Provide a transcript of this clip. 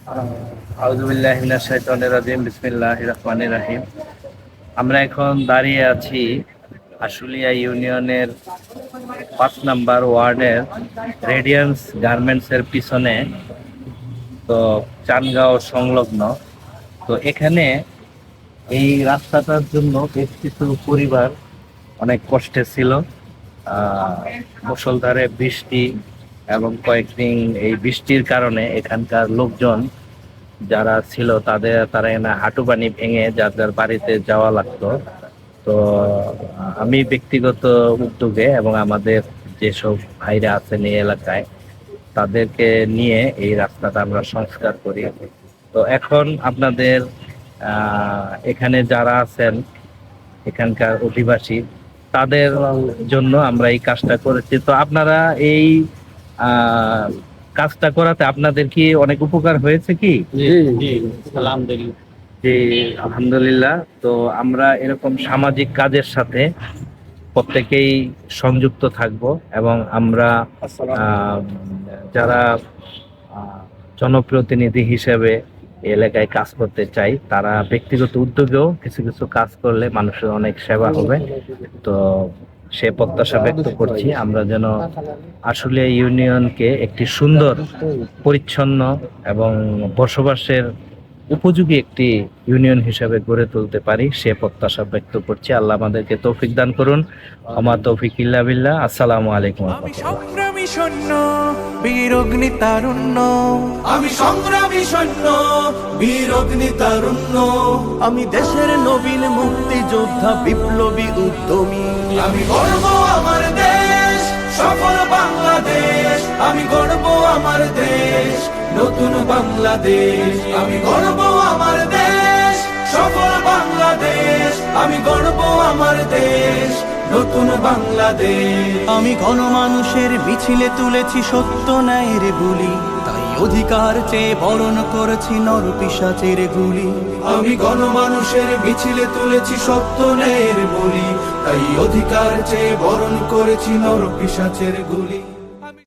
আউযুবিল্লাহি মিনাশ শাইতানির রাজিম। বিসমিল্লাহির রহমানির রহিম। আমরা এখন দাঁড়িয়ে আছি আশুলিয়া ইউনিয়নের ৫ নম্বর ওয়ার্ডের রেডিয়েন্স গার্মেন্টসের পিছনে, তো চানগাঁও সংলগ্ন। তো এখানে এই রাস্তাটার জন্য বেশ কিছু পরিবার অনেক কষ্টে ছিল। মুষলধারে বৃষ্টি এবং কয়েকদিন এই বৃষ্টির কারণে এখানকার লোকজন যারা ছিল তারা এখানে হাঁটু পানি ভেঙে যার যার বাড়িতে যাওয়া লাগতো। তো আমি ব্যক্তিগত উদ্যোগে এবং আমাদের যেসব ভাইরা আছেন এই এলাকায় তাদেরকে নিয়ে এই রাস্তাটা আমরা সংস্কার করি। তো এখন আপনাদের এখানে যারা আছেন এখানকার অধিবাসী তাদের জন্য আমরা এই কাজটা করেছি। তো আপনারা এই কাজটা করাতে আপনাদের কি অনেক উপকার হয়েছে কি? আলহামদুলিল্লাহ। জি, আলহামদুলিল্লাহ। তো আমরা এরকম সামাজিক কাজের সাথে প্রত্যেকেই সংযুক্ত থাকব এবং আমরা যারা জনপ্রতিনিধি হিসেবে এলাকায় কাজ করতে চাই তারা ব্যক্তিগত উদ্যোগেও কিছু কিছু কাজ করলে মানুষের অনেক সেবা হবে। তো সে প্রত্যাশা ব্যক্ত করছি আমরা যেন আশুলিয়া ইউনিয়নকে একটি সুন্দর, পরিচ্ছন্ন এবং বসবাসের উপযোগী একটি ইউনিয়ন হিসেবে গড়ে তুলতে পারি সে প্রত্যাশা ব্যক্ত করছি। আল্লাহ আমাদেরকে তৌফিক দান করুন। আমা তৌফিক ইল্লা বিল্লাহ। আসসালামু আলাইকুম। আমি সংগ্রামী সৈন্য, বীর অগ্নি তারুণ্য। আমি সংগ্রামী সৈন্য, বীর অগ্নি তারুণ্য। আমি দেশের নবীন মুক্তিযোদ্ধা, বিপ্লবী উদ্যমী। আমি গর্ব আমার দেশ, সফল বাংলাদেশ। আমি গর্ব আমার দেশ, নতুন বাংলাদেশ। আমি গর্ব আমার দেশ, সফল বাংলাদেশ। আমি গর্ব আমার দেশ, নতুন বাংলাদেশ। আমি গণমানুষের মিছিলে তুলেছি সত্য ন্যায়ের বুলি, তাই অধিকার চেয়ে বরণ করেছি নর পিশাচের গুলি। আমি গণমানুষের মিছিলে তুলেছি সত্য ন্যায়ের বলি, তাই অধিকার চেয়ে বরণ করেছি নর পিশাচের গুলি।